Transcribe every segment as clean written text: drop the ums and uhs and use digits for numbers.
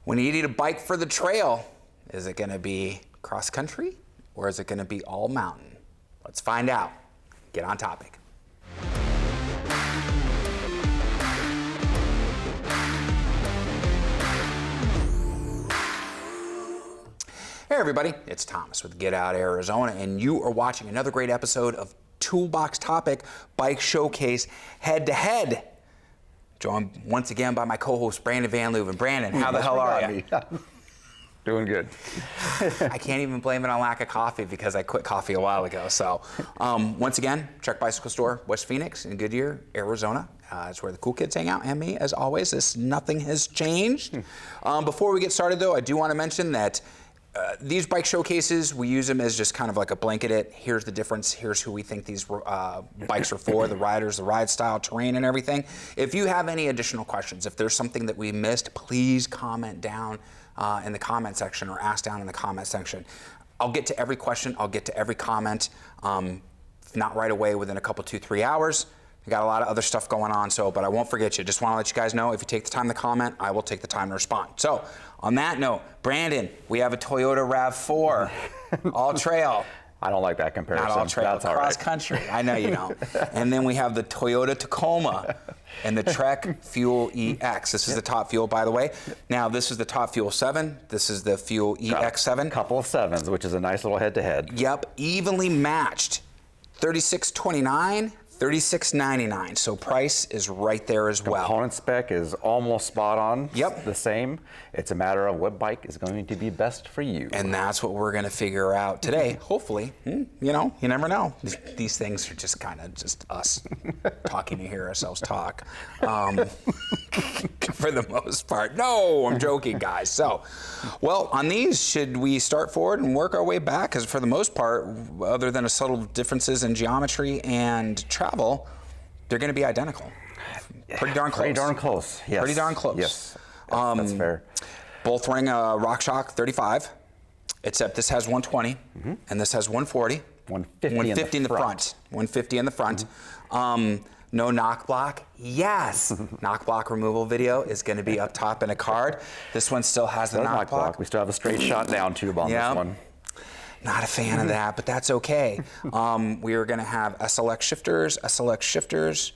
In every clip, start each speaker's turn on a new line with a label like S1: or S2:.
S1: When you need a bike for the trail, is it going to be cross country or is it going to be all mountain? Let's find out. Get on topic. Hey everybody, it's Thomas with Get Out Arizona, and you are watching another great episode of Toolbox Topic Bike Showcase Head to Head. Joined once again by my co-host Brandon Van Leuven. Brandon, how the hell are you?
S2: Doing good.
S1: I can't even blame it on lack of coffee because I quit coffee a while ago. So once again, Trek Bicycle Store, West Phoenix in Goodyear, Arizona. It's where the cool kids hang out, and me, as always. Nothing has changed. Before we get started though, I do want to mention that these bike showcases, we use them as just kind of like a blanket. Here's the difference. Here's who we think these bikes are for, the riders, the ride style, terrain, and everything. If you have any additional questions, if there's something that we missed, please comment down in the comment section or ask down in the comment section. I'll get to every question. I'll get to every comment. If not right away, within a couple, 2-3 hours. We got a lot of other stuff going on, but I won't forget you. Just want to let you guys know, if you take the time to comment, I will take the time to respond. So, on that note, Brandon, we have a Toyota RAV4, all trail.
S2: I don't like that comparison.
S1: Not all trail,
S2: that's all
S1: cross
S2: right.
S1: country. I know you don't. And then we have the Toyota Tacoma and the Trek Fuel EX. This is the Top Fuel, by the way. Now, this is the Top Fuel 7. This is the Fuel EX7.
S2: Couple of sevens, which is a nice little head-to-head.
S1: Yep, evenly matched. $36.29. $36.99, so price is right there as well.
S2: Component spec is almost spot on.
S1: Yep.
S2: The same. It's a matter of what bike is going to be best for you.
S1: And that's what we're going to figure out today, hopefully. You know, you never know. These things are just kind of just us talking to hear ourselves talk. For the most part. No, I'm joking, guys. So, well, on these, should we start forward and work our way back? Because for the most part, other than a subtle differences in geometry and travel, they're going to be identical. Pretty darn close.
S2: Pretty darn close, yes.
S1: Pretty darn close.
S2: Yes, that's fair.
S1: Both running a RockShox 35, except this has 120, and this has 140.
S2: 150
S1: in the front. 150 in the front. No knock block. Yes. Knock block removal video is going to be up top in a card. This one still has the knock block.
S2: We still have a straight shot down tube on this one.
S1: Not a fan of that, but that's okay. We are going to have SLX shifters,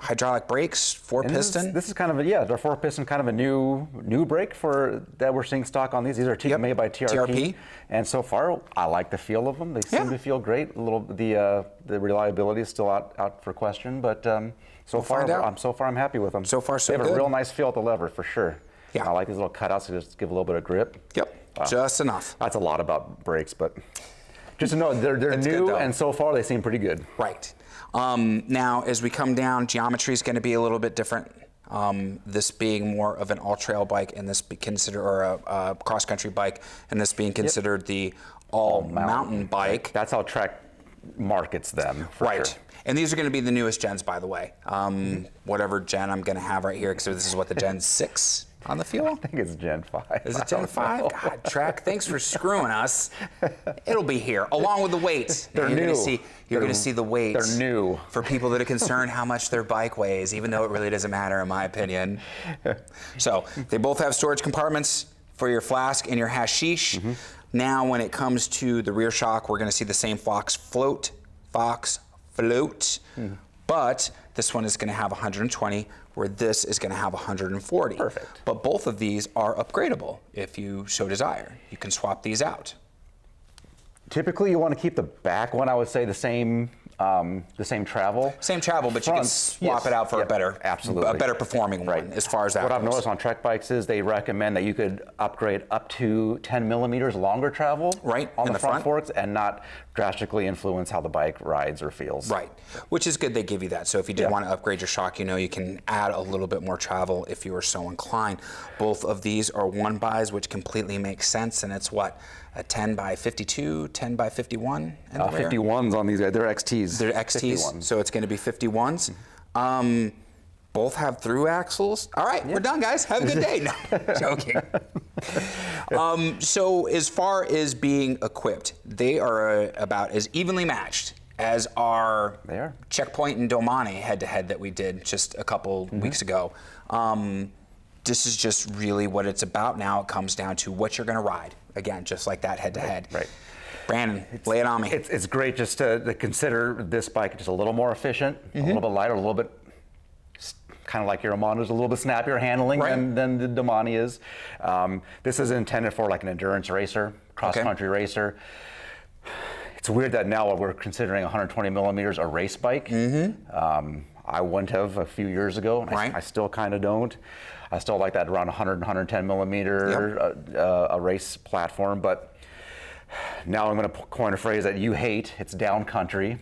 S1: hydraulic brakes, 4-piston.
S2: This is kind of they're 4-piston, kind of a new brake that we're seeing stock on these. These are made by TRP. And so far, I like the feel of them. They seem to feel great. The reliability is still out for question, but so far I'm happy with them.
S1: So far, so
S2: good. They have
S1: good.
S2: a real nice feel at the lever for sure.
S1: Yeah.
S2: I like these little cutouts to just give a little bit of grip.
S1: Yep. Just enough.
S2: That's a lot about brakes, but just to know they're new, and so far they seem pretty good.
S1: Right. Now, as we come down, geometry is going to be a little bit different. This being more of an all-trail bike, and this be considered, or a cross-country bike, and this being considered the all-mountain bike.
S2: That's how Trek markets them.
S1: Right.
S2: Sure.
S1: And these are going to be the newest gens, by the way. Whatever gen I'm going to have right here, because this is what the Gen 6 on the field.
S2: I think it's Gen 5.
S1: Is it Gen 5? God, Trek, thanks for screwing us. It'll be here, along with the weight.
S2: They're new.
S1: You're going to see the weight.
S2: They're new.
S1: For people that are concerned how much their bike weighs, even though it really doesn't matter, in my opinion. So, they both have storage compartments for your flask and your hashish. Now, when it comes to the rear shock, we're going to see the same Fox float. But this one is going to have 120, where this is going to have 140.
S2: Perfect.
S1: But both of these are upgradable if you so desire. You can swap these out.
S2: Typically, you want to keep the back one, I would say, the same travel.
S1: Same travel, but you can swap it out for a better performing one, as far as that goes.
S2: What I've noticed on Trek bikes is they recommend that you could upgrade up to 10 millimeters longer travel on the front forks, and not drastically influence how the bike rides or feels.
S1: Right, which is good they give you that. So if you did want to upgrade your shock, you can add a little bit more travel if you were so inclined. Both of these are 1-bys, which completely makes sense, and it's what? A 10 by 52, 10 by 51 in the rear?
S2: 51s on these guys. They're XTs.
S1: They're XTs,
S2: 51s.
S1: So it's going to be 51s. Both have through axles. All right, we're done, guys. Have a good day. No, joking. So as far as being equipped, they are about as evenly matched as our Checkpoint and Domani head-to-head that we did just a couple weeks ago. this is just really what it's about now. It comes down to what you're going to ride. Again, just like that head-to-head.
S2: Right.
S1: Brandon, lay it on me.
S2: It's great just to consider this bike just a little more efficient, a little bit lighter, a little bit kind of like your Amando's, a little bit snappier handling than the Domani is. This is intended for like an endurance racer, cross-country racer. It's weird that now we're considering 120 millimeters a race bike. I wouldn't have a few years ago. And I still kind of don't. I still like that around 100, 110 millimeter a race platform. But now I'm going to coin a phrase that you hate. It's down country.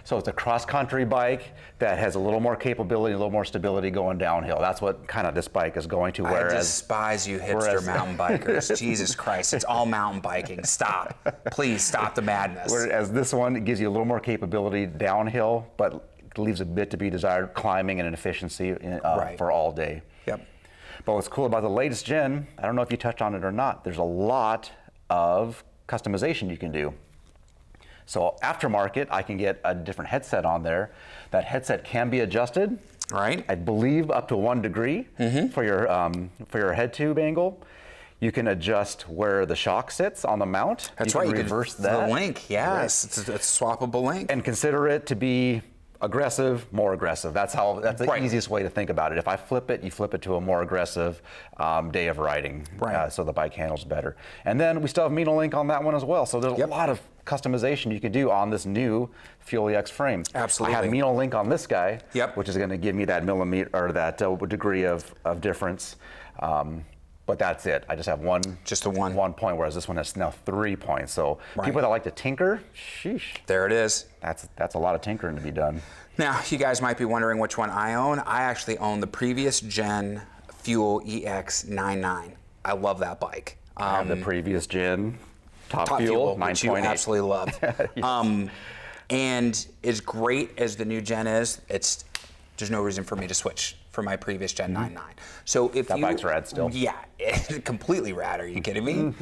S2: So it's a cross-country bike that has a little more capability, a little more stability going downhill. That's what kind of this bike is going to. Whereas,
S1: I despise you hipster mountain bikers. Jesus Christ, it's all mountain biking. Stop. Please stop the madness.
S2: Whereas this one gives you a little more capability downhill, but leaves a bit to be desired climbing and an efficiency for all day.
S1: Yep.
S2: But what's cool about the latest gen, I don't know if you touched on it or not, there's a lot of customization you can do. So aftermarket, I can get a different headset on there. That headset can be adjusted.
S1: Right.
S2: I believe up to 1 degree for your head tube angle. You can adjust where the shock sits on the mount.
S1: That's
S2: you
S1: right.
S2: Can reverse that.
S1: The link, yes. Right. It's a swappable link.
S2: And consider it to be aggressive, more aggressive. That's the easiest way to think about it. If I flip it, you flip it to a more aggressive day of riding, so the bike handles better. And then we still have Mino Link on that one as well. So there's a lot of customization you can do on this new Fuel EX frame.
S1: Absolutely.
S2: I have Mino Link on this guy, which is going to give me that millimeter or that degree of difference. But that's it. I just have one point, whereas this one has now 3 points. So people that like to tinker, sheesh.
S1: There it is.
S2: That's a lot of tinkering to be done.
S1: Now, you guys might be wondering which one I own. I actually own the previous gen Fuel EX 99. I love that bike.
S2: I have the previous gen Top Fuel 9.8.
S1: Which you absolutely love. Yes. And as great as the new gen is, there's no reason for me to switch for my previous Gen 99. So if
S2: that bike's rad still.
S1: Yeah, completely rad. Are you kidding me?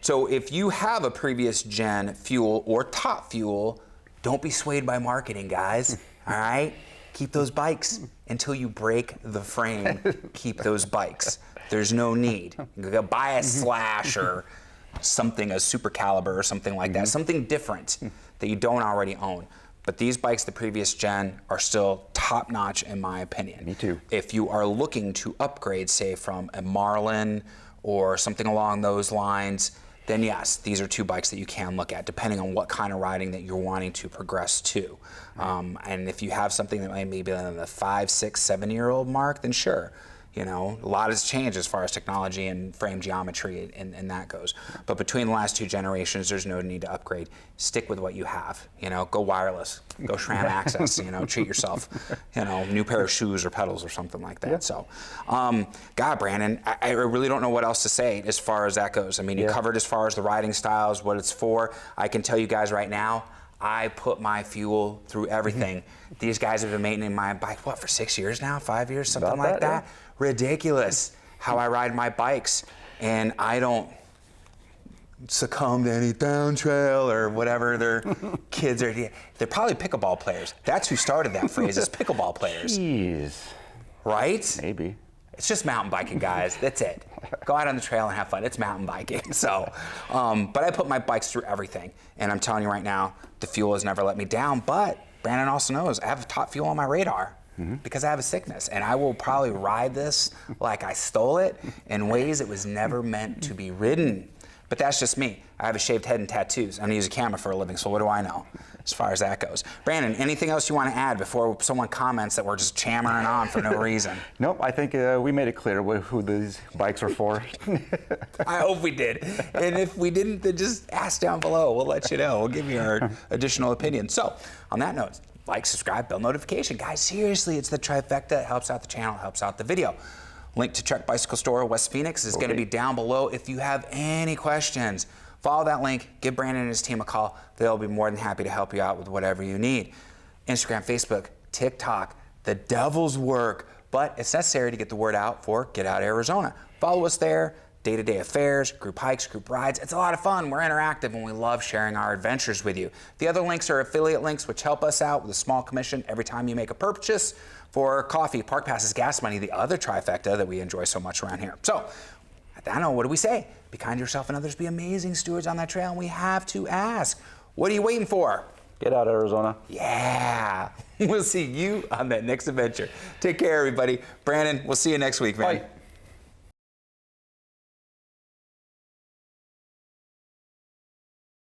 S1: So if you have a previous Gen Fuel or Top Fuel, don't be swayed by marketing, guys. All right? Keep those bikes until you break the frame. Keep those bikes. There's no need. Go buy a Slash or something, a Super Caliber or something like that. Something different that you don't already own. But these bikes, the previous gen, are still top-notch in my opinion.
S2: Me too.
S1: If you are looking to upgrade, say, from a Marlin or something along those lines, then yes, these are 2 bikes that you can look at, depending on what kind of riding that you're wanting to progress to. And if you have something that might be in the 5, 6, 7-year-old mark, then sure. You know, a lot has changed as far as technology and frame geometry and that goes. But between the last 2 generations, there's no need to upgrade. Stick with what you have. You know, go wireless, go SRAM access. You know, treat yourself. You know, new pair of shoes or pedals or something like that. Yeah. So, God, Brandon, I really don't know what else to say as far as that goes. I mean, you covered as far as the riding styles, what it's for. I can tell you guys right now, I put my fuel through everything. These guys have been maintaining my bike, what, for 6 years now, 5 years, something like that? Yeah. Ridiculous how I ride my bikes, and I don't succumb to any down trail or whatever their kids are. They're probably pickleball players. That's who started that phrase, is pickleball players.
S2: Jeez.
S1: Right?
S2: Maybe.
S1: It's just mountain biking, guys. That's it. Go out on the trail and have fun. It's mountain biking. So, but I put my bikes through everything. And I'm telling you right now, the fuel has never let me down. But Brandon also knows I have Top Fuel on my radar because I have a sickness. And I will probably ride this like I stole it in ways it was never meant to be ridden. But that's just me. I have a shaved head and tattoos. I use a camera for a living, so what do I know as far as that goes? Brandon, anything else you want to add before someone comments that we're just chammering on for no reason?
S2: Nope, I think we made it clear who these bikes are for.
S1: I hope we did. And if we didn't, then just ask down below. We'll let you know. We'll give you our additional opinion. So, on that note, like, subscribe, bell notification. Guys, seriously, it's the trifecta. It helps out the channel, it helps out the video. Link to Trek Bicycle Store West Phoenix is going to be down below. If you have any questions, follow that link, give Brandon and his team a call. They'll be more than happy to help you out with whatever you need. Instagram, Facebook, TikTok, the devil's work, but it's necessary to get the word out for Get Out Arizona. Follow us there, day-to-day affairs, group hikes, group rides. It's a lot of fun. We're interactive and we love sharing our adventures with you. The other links are affiliate links, which help us out with a small commission every time you make a purchase for coffee, park passes, gas money, the other trifecta that we enjoy so much around here. So, at that note, what do we say? Be kind to yourself and others, be amazing stewards on that trail, and we have to ask, what are you waiting for?
S2: Get out, Arizona.
S1: Yeah. We'll see you on that next adventure. Take care, everybody. Brandon, we'll see you next week, man.
S2: Bye.